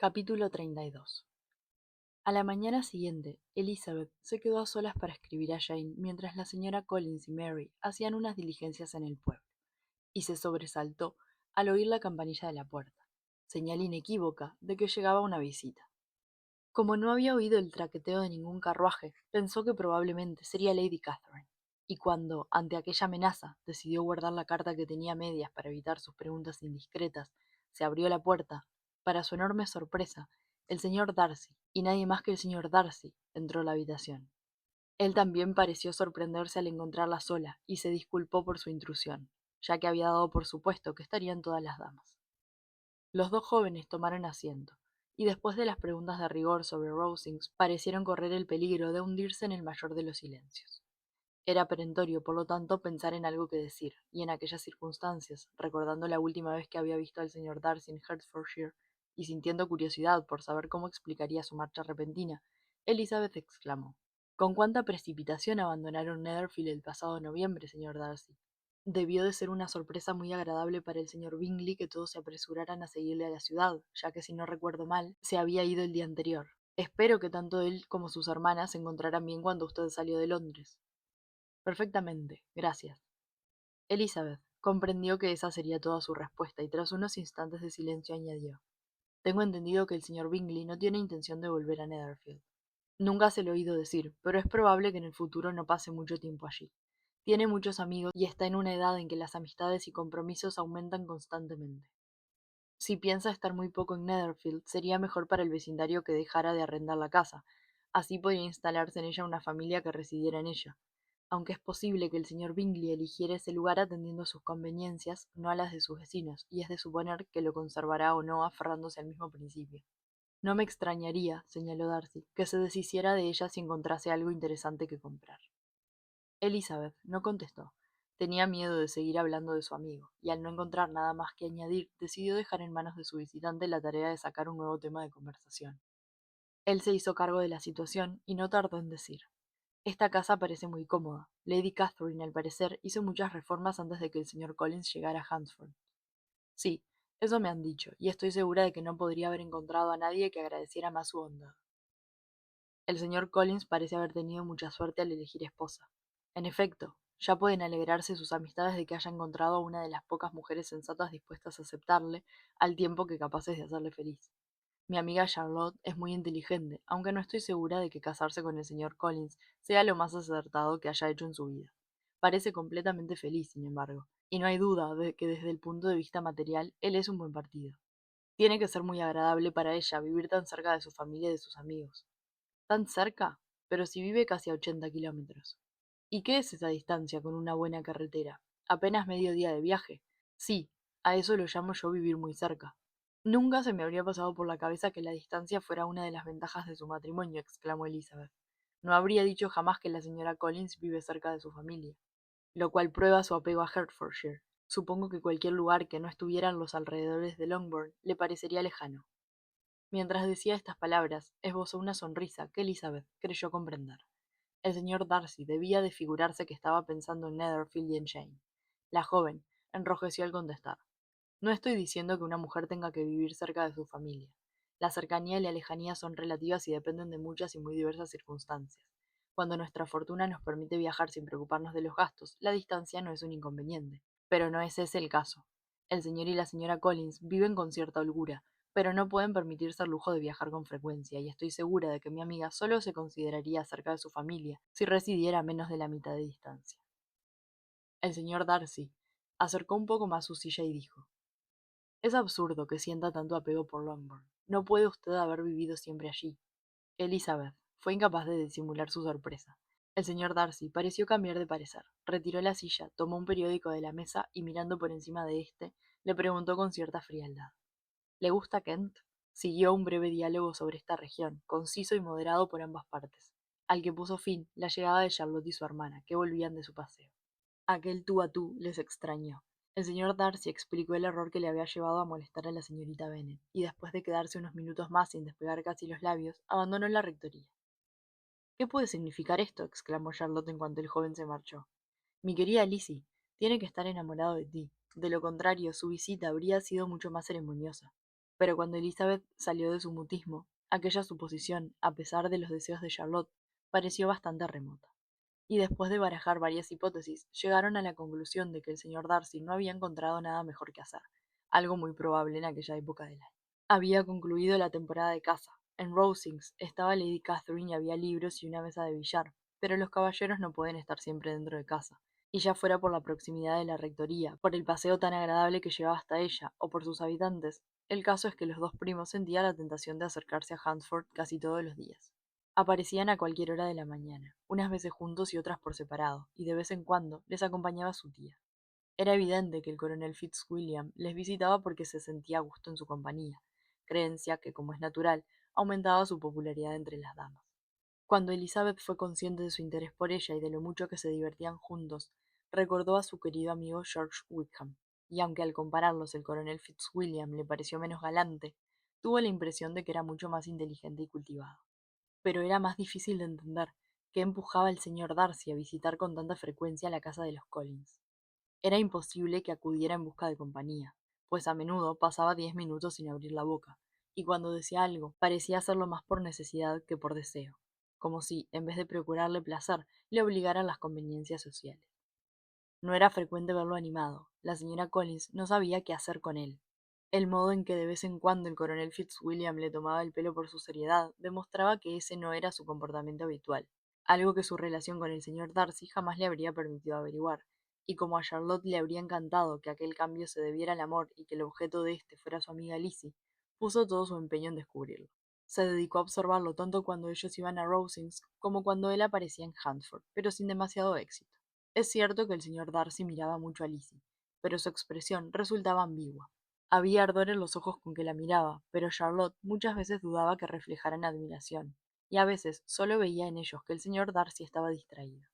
Capítulo 32. A la mañana siguiente, Elizabeth se quedó a solas para escribir a Jane mientras la señora Collins y Mary hacían unas diligencias en el pueblo, y se sobresaltó al oír la campanilla de la puerta, señal inequívoca de que llegaba una visita. Como no había oído el traqueteo de ningún carruaje, pensó que probablemente sería Lady Catherine, y cuando, ante aquella amenaza, decidió guardar la carta que tenía a medias para evitar sus preguntas indiscretas, se abrió la puerta. Para su enorme sorpresa, el señor Darcy, y nadie más que el señor Darcy, entró a la habitación. Él también pareció sorprenderse al encontrarla sola, y se disculpó por su intrusión, ya que había dado por supuesto que estarían todas las damas. Los dos jóvenes tomaron asiento, y después de las preguntas de rigor sobre Rosings, parecieron correr el peligro de hundirse en el mayor de los silencios. Era perentorio, por lo tanto, pensar en algo que decir, y en aquellas circunstancias, recordando la última vez que había visto al señor Darcy en Hertfordshire, y sintiendo curiosidad por saber cómo explicaría su marcha repentina, Elizabeth exclamó: «¿Con cuánta precipitación abandonaron Netherfield el pasado noviembre, señor Darcy? Debió de ser una sorpresa muy agradable para el señor Bingley que todos se apresuraran a seguirle a la ciudad, ya que si no recuerdo mal, se había ido el día anterior. Espero que tanto él como sus hermanas se encontraran bien cuando usted salió de Londres». «Perfectamente, gracias». Elizabeth comprendió que esa sería toda su respuesta y tras unos instantes de silencio añadió: «Tengo entendido que el señor Bingley no tiene intención de volver a Netherfield. Nunca se lo he oído decir, pero es probable que en el futuro no pase mucho tiempo allí. Tiene muchos amigos y está en una edad en que las amistades y compromisos aumentan constantemente. Si piensa estar muy poco en Netherfield, sería mejor para el vecindario que dejara de arrendar la casa. Así podría instalarse en ella una familia que residiera en ella. Aunque es posible que el señor Bingley eligiera ese lugar atendiendo a sus conveniencias, no a las de sus vecinos, y es de suponer que lo conservará o no aferrándose al mismo principio. No me extrañaría, señaló Darcy, que se deshiciera de ella si encontrase algo interesante que comprar. Elizabeth no contestó. Tenía miedo de seguir hablando de su amigo, y al no encontrar nada más que añadir, decidió dejar en manos de su visitante la tarea de sacar un nuevo tema de conversación. Él se hizo cargo de la situación y no tardó en decir: «Esta casa parece muy cómoda. Lady Catherine, al parecer, hizo muchas reformas antes de que el señor Collins llegara a Hunsford». «Sí, eso me han dicho, y estoy segura de que no podría haber encontrado a nadie que agradeciera más su bondad. El señor Collins parece haber tenido mucha suerte al elegir esposa. En efecto, ya pueden alegrarse sus amistades de que haya encontrado a una de las pocas mujeres sensatas dispuestas a aceptarle, al tiempo que capaces de hacerle feliz. Mi amiga Charlotte es muy inteligente, aunque no estoy segura de que casarse con el señor Collins sea lo más acertado que haya hecho en su vida. Parece completamente feliz, sin embargo, y no hay duda de que desde el punto de vista material él es un buen partido. Tiene que ser muy agradable para ella vivir tan cerca de su familia y de sus amigos. Tan cerca, pero si vive casi a 80 kilómetros. ¿Y qué es esa distancia con una buena carretera? Apenas medio día de viaje. Sí, a eso lo llamo yo vivir muy cerca. Nunca se me habría pasado por la cabeza que la distancia fuera una de las ventajas de su matrimonio, exclamó Elizabeth. No habría dicho jamás que la señora Collins vive cerca de su familia, lo cual prueba su apego a Hertfordshire. Supongo que cualquier lugar que no estuviera en los alrededores de Longbourn le parecería lejano. Mientras decía estas palabras, esbozó una sonrisa que Elizabeth creyó comprender. El señor Darcy debía de figurarse que estaba pensando en Netherfield y en Jane. La joven enrojeció al contestar: «No estoy diciendo que una mujer tenga que vivir cerca de su familia. La cercanía y la lejanía son relativas y dependen de muchas y muy diversas circunstancias. Cuando nuestra fortuna nos permite viajar sin preocuparnos de los gastos, la distancia no es un inconveniente. Pero no es ese el caso. El señor y la señora Collins viven con cierta holgura, pero no pueden permitirse el lujo de viajar con frecuencia, y estoy segura de que mi amiga solo se consideraría cerca de su familia si residiera a menos de la mitad de distancia». El señor Darcy acercó un poco más su silla y dijo: «Es absurdo que sienta tanto apego por Longbourn. No puede usted haber vivido siempre allí». Elizabeth fue incapaz de disimular su sorpresa. El señor Darcy pareció cambiar de parecer. Retiró la silla, tomó un periódico de la mesa y mirando por encima de éste, le preguntó con cierta frialdad: «¿Le gusta Kent?». Siguió un breve diálogo sobre esta región, conciso y moderado por ambas partes, al que puso fin la llegada de Charlotte y su hermana, que volvían de su paseo. Aquel tú a tú les extrañó. El señor Darcy explicó el error que le había llevado a molestar a la señorita Bennet, y después de quedarse unos minutos más sin despegar casi los labios, abandonó la rectoría. «¿Qué puede significar esto?», exclamó Charlotte en cuanto el joven se marchó. «Mi querida Lizzie, tiene que estar enamorado de ti. De lo contrario, su visita habría sido mucho más ceremoniosa». Pero cuando Elizabeth salió de su mutismo, aquella suposición, a pesar de los deseos de Charlotte, pareció bastante remota. Y después de barajar varias hipótesis, llegaron a la conclusión de que el señor Darcy no había encontrado nada mejor que hacer, algo muy probable en aquella época del año. Había concluido la temporada de caza. En Rosings estaba Lady Catherine y había libros y una mesa de billar, pero los caballeros no pueden estar siempre dentro de casa, y ya fuera por la proximidad de la rectoría, por el paseo tan agradable que llevaba hasta ella, o por sus habitantes, el caso es que los dos primos sentían la tentación de acercarse a Hunsford casi todos los días. Aparecían a cualquier hora de la mañana, unas veces juntos y otras por separado, y de vez en cuando les acompañaba su tía. Era evidente que el coronel Fitzwilliam les visitaba porque se sentía a gusto en su compañía, creencia que, como es natural, aumentaba su popularidad entre las damas. Cuando Elizabeth fue consciente de su interés por ella y de lo mucho que se divertían juntos, recordó a su querido amigo George Wickham, y aunque al compararlos el coronel Fitzwilliam le pareció menos galante, tuvo la impresión de que era mucho más inteligente y cultivado. Pero era más difícil de entender qué empujaba al señor Darcy a visitar con tanta frecuencia la casa de los Collins. Era imposible que acudiera en busca de compañía, pues a menudo pasaba 10 minutos sin abrir la boca, y cuando decía algo parecía hacerlo más por necesidad que por deseo, como si, en vez de procurarle placer, le obligaran las conveniencias sociales. No era frecuente verlo animado. La señora Collins no sabía qué hacer con él. El modo en que de vez en cuando el coronel Fitzwilliam le tomaba el pelo por su seriedad demostraba que ese no era su comportamiento habitual, algo que su relación con el señor Darcy jamás le habría permitido averiguar, y como a Charlotte le habría encantado que aquel cambio se debiera al amor y que el objeto de este fuera su amiga Lizzie, puso todo su empeño en descubrirlo. Se dedicó a observarlo tanto cuando ellos iban a Rosings como cuando él aparecía en Hunsford, pero sin demasiado éxito. Es cierto que el señor Darcy miraba mucho a Lizzie, pero su expresión resultaba ambigua. Había ardor en los ojos con que la miraba, pero Charlotte muchas veces dudaba que reflejaran admiración, y a veces solo veía en ellos que el señor Darcy estaba distraído.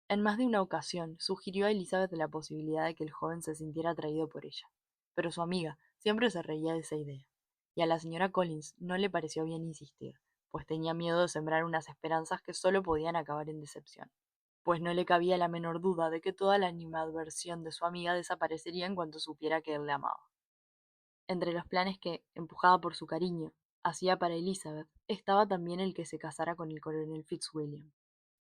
En más de una ocasión sugirió a Elizabeth la posibilidad de que el joven se sintiera atraído por ella, pero su amiga siempre se reía de esa idea, y a la señora Collins no le pareció bien insistir, pues tenía miedo de sembrar unas esperanzas que solo podían acabar en decepción, pues no le cabía la menor duda de que toda la animadversión de su amiga desaparecería en cuanto supiera que él le amaba. Entre los planes que, empujada por su cariño, hacía para Elizabeth, estaba también el que se casara con el coronel Fitzwilliam.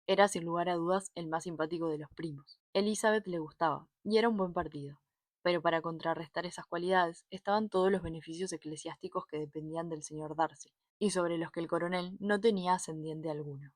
Era sin lugar a dudas el más simpático de los primos. Elizabeth le gustaba, y era un buen partido, pero para contrarrestar esas cualidades estaban todos los beneficios eclesiásticos que dependían del señor Darcy, y sobre los que el coronel no tenía ascendiente alguno.